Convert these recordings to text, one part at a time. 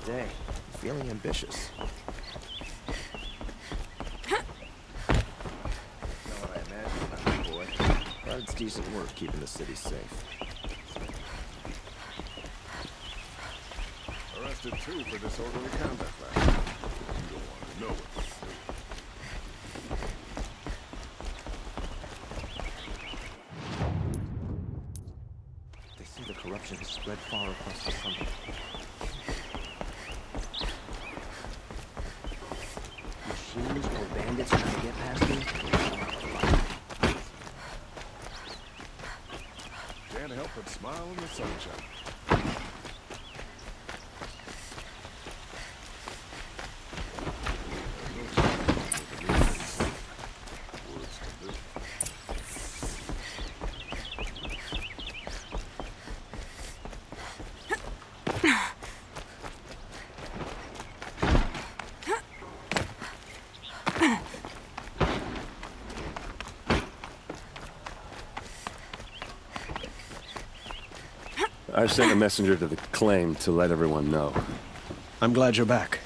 day. Feeling ambitious. Not what I imagined about the boy, but it's decent work keeping the city safe. Arrested too for disorderly conduct last night. You don't want to know what they do. They say the corruption has spread far across the country. Machines or bandits trying to get past me? Can't help but smile in the sunshine. I've sent a messenger to the claim to let everyone know. I'm glad you're back.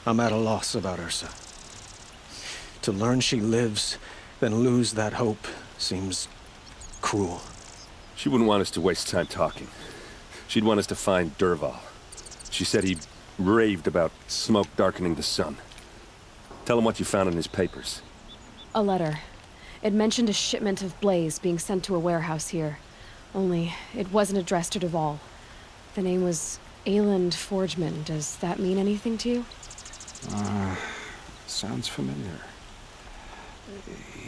I'm at a loss about Ursa. To learn she lives, then lose that hope, seems cruel. She wouldn't want us to waste time talking. She'd want us to find Dervhal. She said he raved about smoke darkening the sun. Tell him what you found in his papers. A letter. It mentioned a shipment of blaze being sent to a warehouse here. Only, it wasn't addressed to Dervhal. The name was Ayland Forgeman. Does that mean anything to you? Sounds familiar.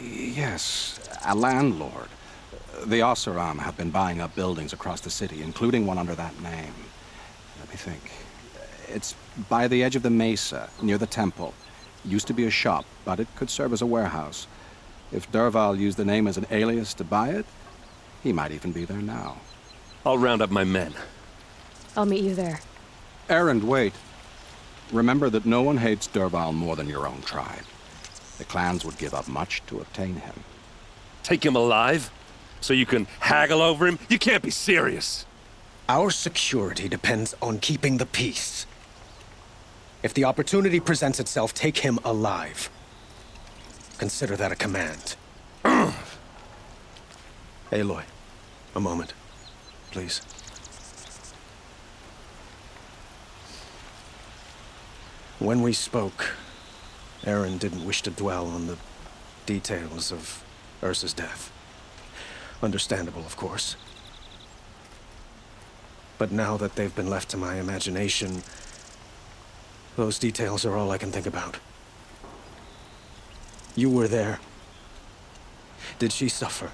Yes, a landlord. The Oseram have been buying up buildings across the city, including one under that name. Let me think. It's by the edge of the mesa, near the temple. Used to be a shop, but it could serve as a warehouse. If Dervhal used the name as an alias to buy it, he might even be there now. I'll round up my men. I'll meet you there. Erend, wait. Remember that no one hates Dervhal more than your own tribe. The clans would give up much to obtain him. Take him alive? So you can haggle over him? You can't be serious. Our security depends on keeping the peace. If the opportunity presents itself, take him alive. Consider that a command. Aloy, a moment, please. When we spoke, Erend didn't wish to dwell on the details of Ursa's death. Understandable, of course. But now that they've been left to my imagination, those details are all I can think about. You were there. Did she suffer?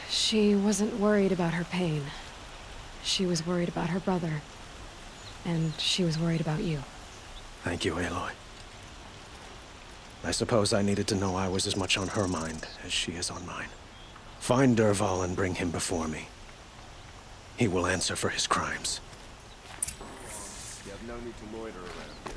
She wasn't worried about her pain. She was worried about her brother. And she was worried about you. Thank you, Aloy. I suppose I needed to know I was as much on her mind as she is on mine. Find Dervhal and bring him before me. He will answer for his crimes. You have no need to loiter around here.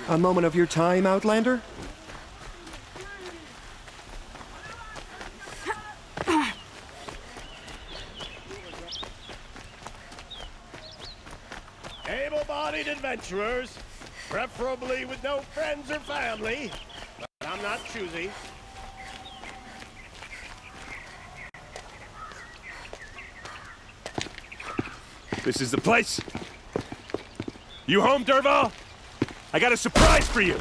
A moment of your time, Outlander? Able-bodied adventurers, preferably with no friends or family, but I'm not choosy. This is the place. You home, Dervhal? I got a surprise for you!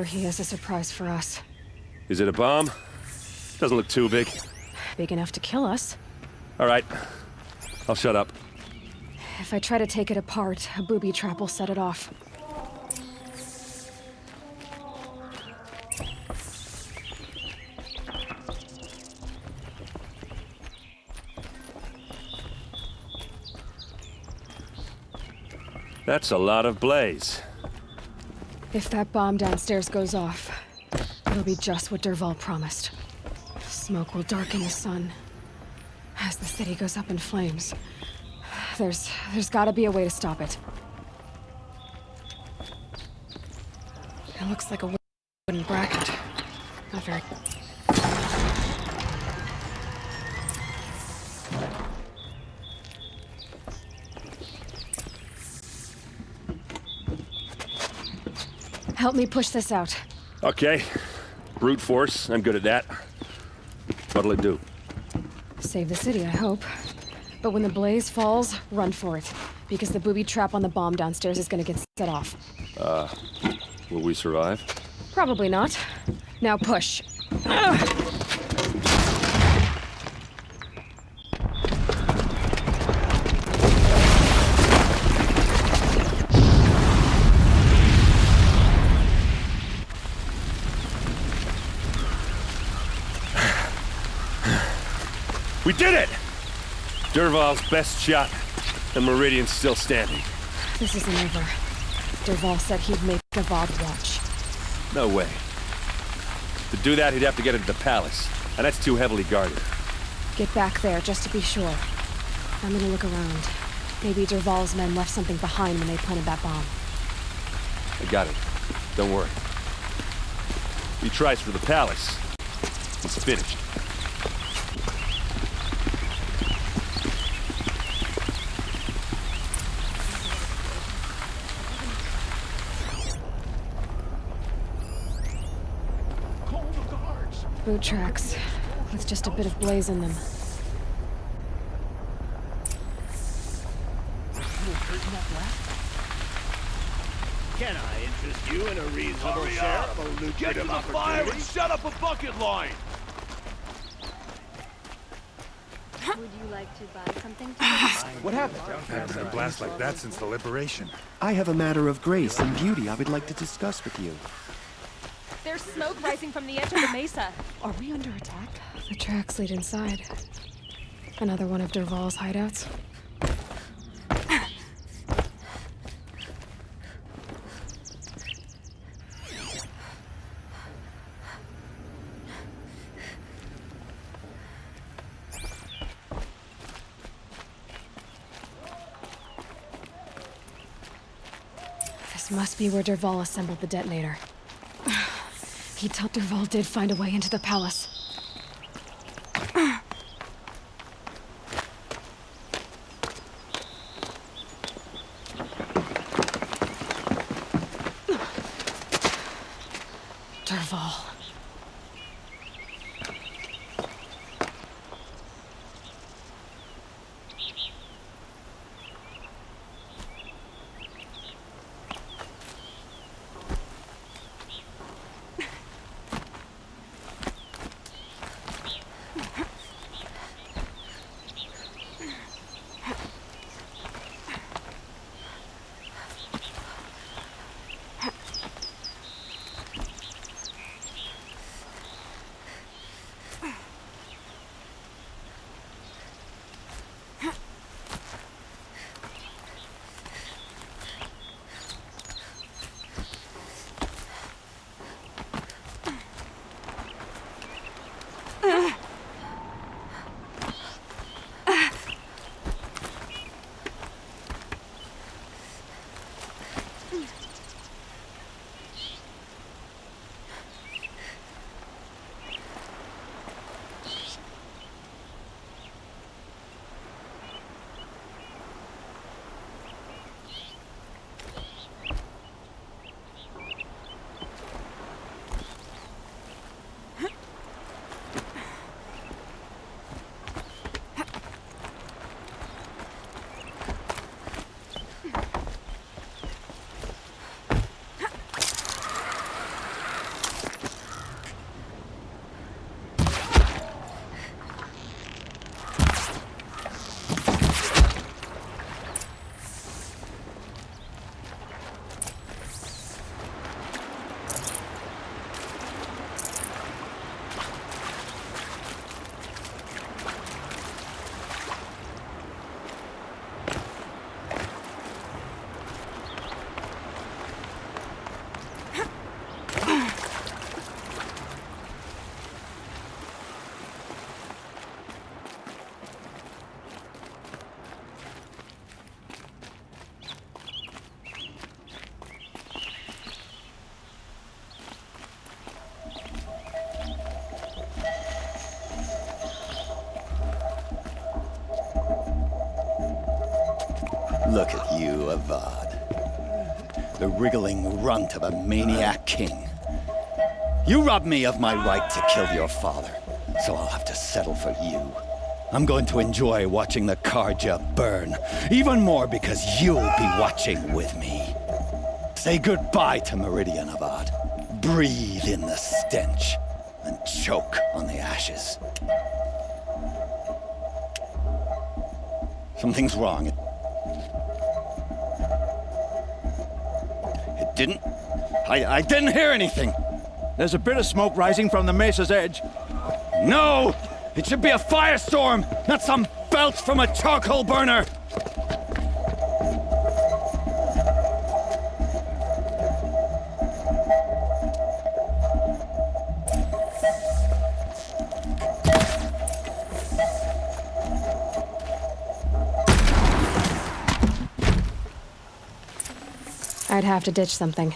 whatever he has a surprise for us. Is it a bomb? Doesn't look too big. Big enough to kill us. All right. I'll shut up. If I try to take it apart, a booby trap will set it off. That's a lot of blaze. If that bomb downstairs goes off, it'll be just what Dervhal promised. Smoke will darken the sun as the city goes up in flames. There's gotta be a way to stop it. It looks like a wooden bracket. Not very... Help me push this out. Okay. Brute force. I'm good at that. What'll it do? Save the city, I hope. But when the blaze falls, run for it. Because the booby trap on the bomb downstairs is gonna get set off. Will we survive? Probably not. Now push. Ugh. We did it! Derval's best shot, and Meridian's still standing. This isn't over. Dervhal said he'd make a VOD watch. No way. To do that, he'd have to get into the palace, and that's too heavily guarded. Get back there, just to be sure. I'm gonna look around. Maybe Derval's men left something behind when they planted that bomb. I got it. Don't worry. He tries for the palace. He's finished. Boot tracks, with just a bit of blaze in them. Can I interest you in a reasonable share of a lucrative opportunity? Set up a bucket line! Would you like to buy something today? What happened? Haven't had a blast like that since the liberation. I have a matter of grace and beauty I would like to discuss with you. There's smoke rising from the edge of the mesa. Are we under attack? The tracks lead inside. Another one of Derval's hideouts. This must be where Dervhal assembled the detonator. He told Dervhal did find a way into the palace. Dervhal. Look at you, Avad. The wriggling runt of a maniac king. You robbed me of my right to kill your father, so I'll have to settle for you. I'm going to enjoy watching the Karja burn, even more because you'll be watching with me. Say goodbye to Meridian, Avad. Breathe in the stench, and choke on the ashes. Something's wrong. It didn't... I didn't hear anything. There's a bit of smoke rising from the mesa's edge. No! It should be a firestorm, not some belch from a charcoal burner! I'd have to ditch something.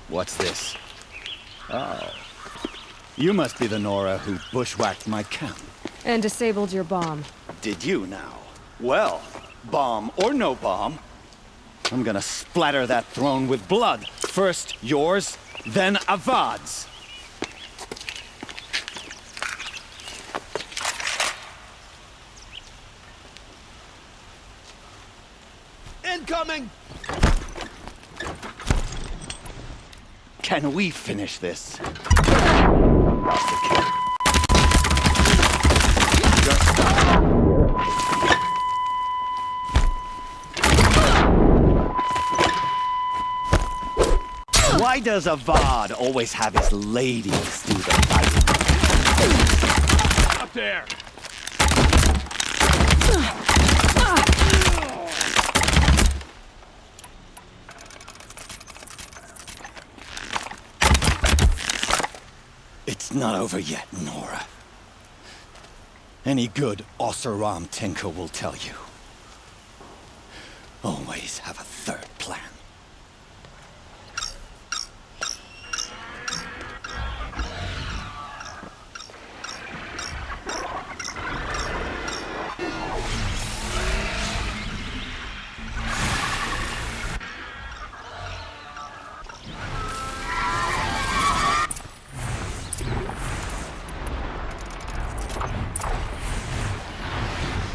What's this? Oh. You must be the Nora who bushwhacked my camp. And disabled your bomb. Did you now? Well, bomb or no bomb, I'm gonna splatter that throne with blood. First yours, then Avad's. Incoming! Can we finish this? Why does Avad always have his ladies do the fighting? Up there! It's not over yet, Nora. Any good Oseram tinker will tell you. Always have a third plan.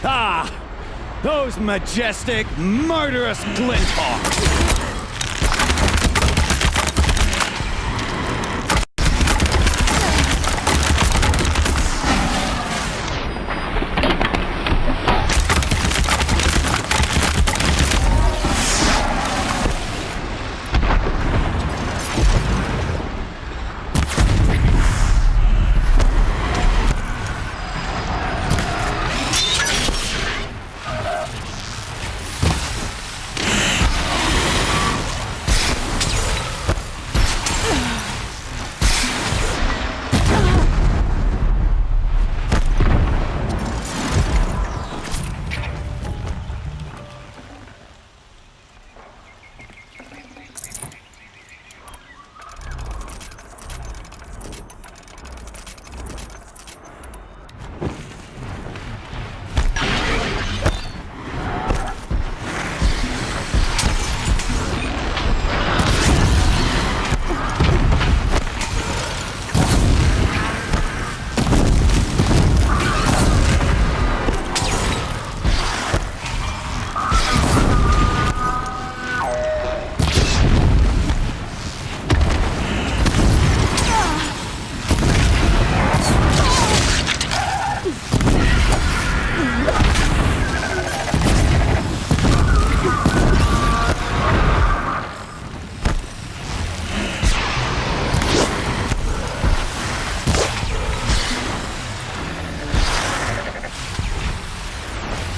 Ah! Those majestic, murderous glinthawks!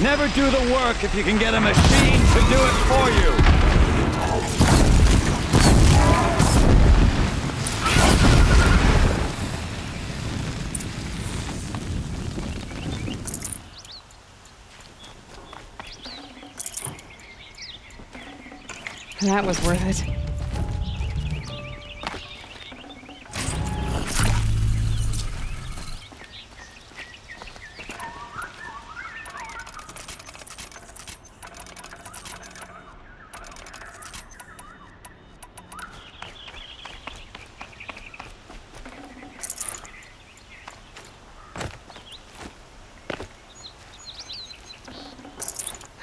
Never do the work if you can get a machine to do it for you. That was worth it.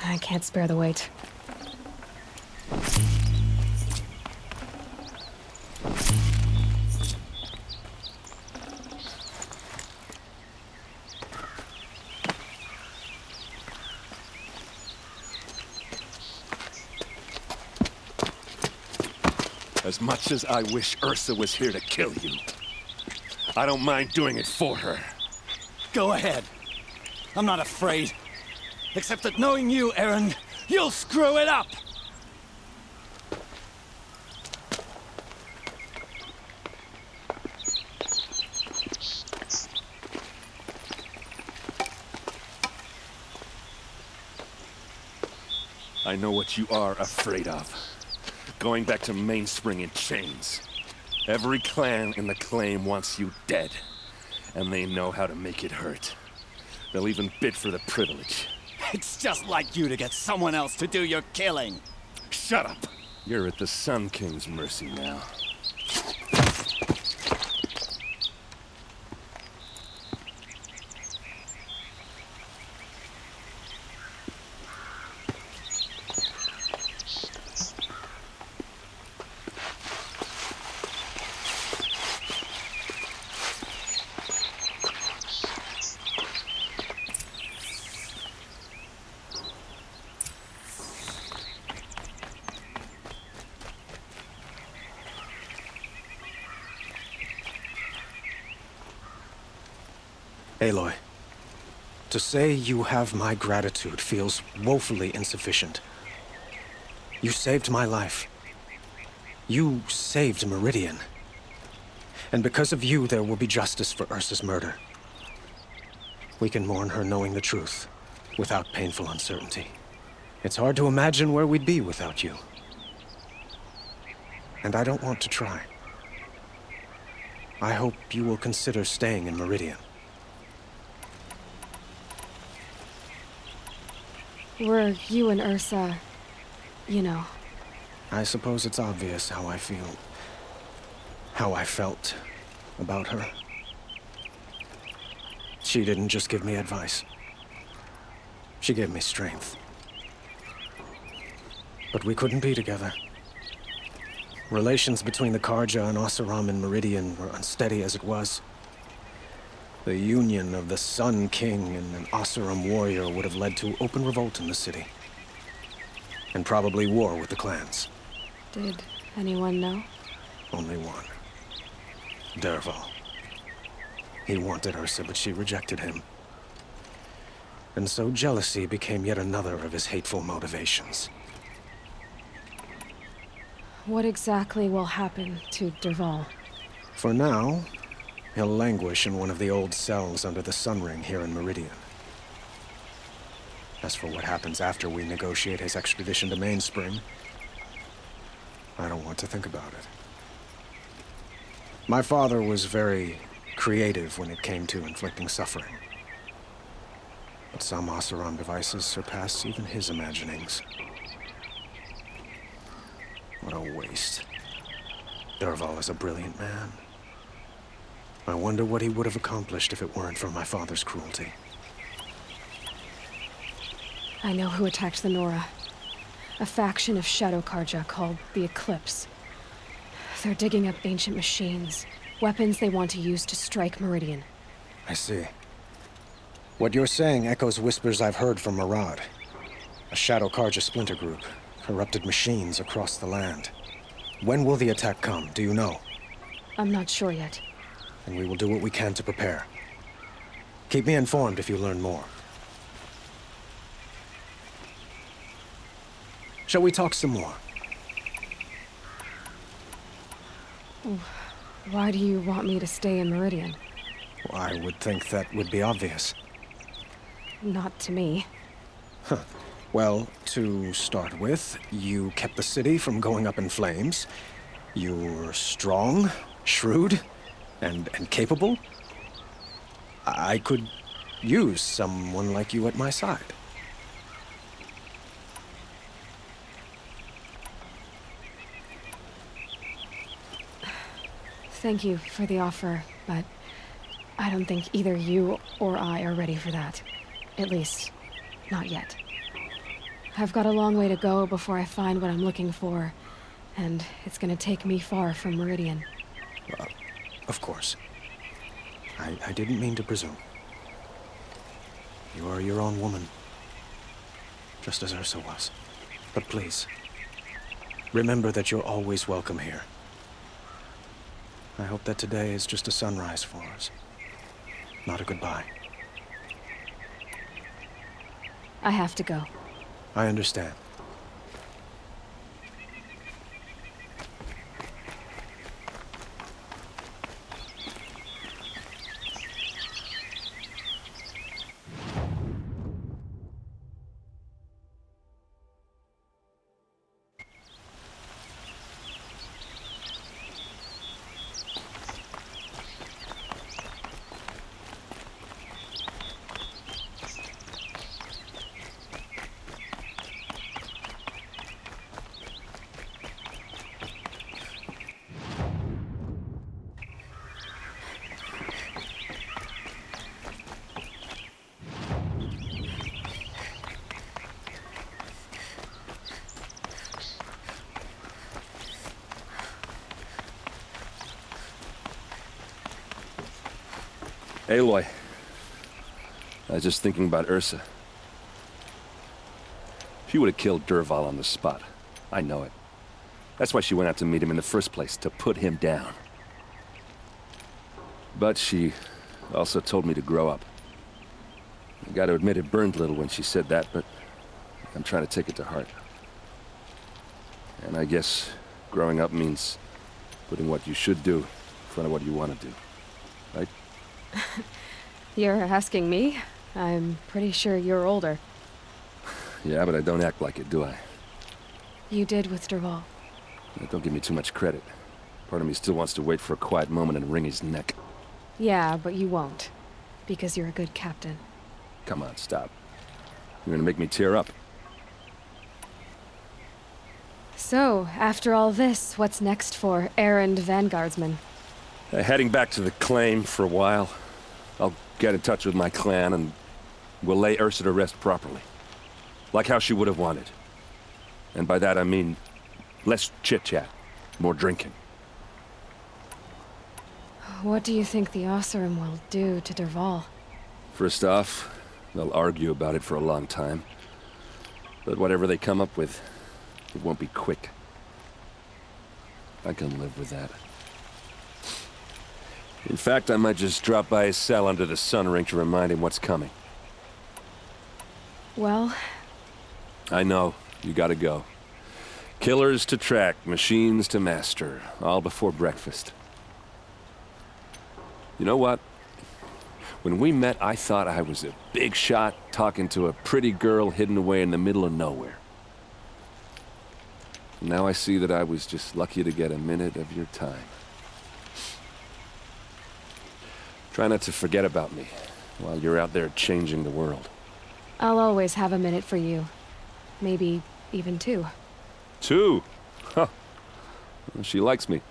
I can't spare the weight. As much as I wish Ursa was here to kill you, I don't mind doing it for her. Go ahead. I'm not afraid. Except that knowing you, Aaron, you'll screw it up! I know what you are afraid of. Going back to Mainspring in chains. Every clan in the claim wants you dead. And they know how to make it hurt. They'll even bid for the privilege. It's just like you to get someone else to do your killing. Shut up! You're at the Sun King's mercy now. Aloy, to say you have my gratitude feels woefully insufficient. You saved my life. You saved Meridian. And because of you, there will be justice for Ursa's murder. We can mourn her knowing the truth, without painful uncertainty. It's hard to imagine where we'd be without you. And I don't want to try. I hope you will consider staying in Meridian. Were you and Ursa, you know. I suppose it's obvious how I feel. How I felt about her. She didn't just give me advice. She gave me strength. But we couldn't be together. Relations between the Karja and Oseram in Meridian were unsteady as it was. The union of the Sun King and an Oseram warrior would have led to open revolt in the city. And probably war with the clans. Did anyone know? Only one. Dervhal. He wanted Ursa, but she rejected him. And so jealousy became yet another of his hateful motivations. What exactly will happen to Dervhal? For now, he'll languish in one of the old cells under the Sun Ring here in Meridian. As for what happens after we negotiate his extradition to Mainspring, I don't want to think about it. My father was very creative when it came to inflicting suffering. But some Oseram devices surpass even his imaginings. What a waste. Dervhal is a brilliant man. I wonder what he would have accomplished if it weren't for my father's cruelty. I know who attacked the Nora. A faction of Shadow Karja called the Eclipse. They're digging up ancient machines, weapons they want to use to strike Meridian. I see. What you're saying echoes whispers I've heard from Marad. A Shadow Karja splinter group, corrupted machines across the land. When will the attack come, do you know? I'm not sure yet. And we will do what we can to prepare. Keep me informed if you learn more. Shall we talk some more? Why do you want me to stay in Meridian? Well, I would think that would be obvious. Not to me. Well, to start with, you kept the city from going up in flames. You're strong, shrewd, and capable. I could use someone like you at my side. Thank you for the offer, but I don't think either you or I are ready for that. At least, not yet. I've got a long way to go before I find what I'm looking for, and it's gonna take me far from Meridian. Of course. I didn't mean to presume. You are your own woman, just as Ursa was. But please, remember that you're always welcome here. I hope that today is just a sunrise for us, not a goodbye. I have to go. I understand. Aloy, I was just thinking about Ursa. She would have killed Dervhal on the spot. I know it. That's why she went out to meet him in the first place, to put him down. But she also told me to grow up. I gotta admit it burned a little when she said that, but I'm trying to take it to heart. And I guess growing up means putting what you should do in front of what you want to do. Right? You're asking me? I'm pretty sure you're older. Yeah, but I don't act like it, do I? You did with Dervhal. Don't give me too much credit. Part of me still wants to wait for a quiet moment and wring his neck. Yeah, but you won't. Because you're a good captain. Come on, stop. You're gonna make me tear up. So, after all this, what's next for errand vanguardsman? Heading back to the claim for a while. I'll get in touch with my clan and we'll lay Ursa to rest properly. Like how she would have wanted. And by that I mean less chit-chat, more drinking. What do you think the Oseram will do to Dervhal? First off, they'll argue about it for a long time. But whatever they come up with, it won't be quick. I can live with that. In fact, I might just drop by his cell under the sun ring to remind him what's coming. Well... I know, you gotta go. Killers to track, machines to master, all before breakfast. You know what? When we met, I thought I was a big shot talking to a pretty girl hidden away in the middle of nowhere. Now I see that I was just lucky to get a minute of your time. Try not to forget about me while you're out there changing the world. I'll always have a minute for you. Maybe even two. Two? Huh. Well, she likes me.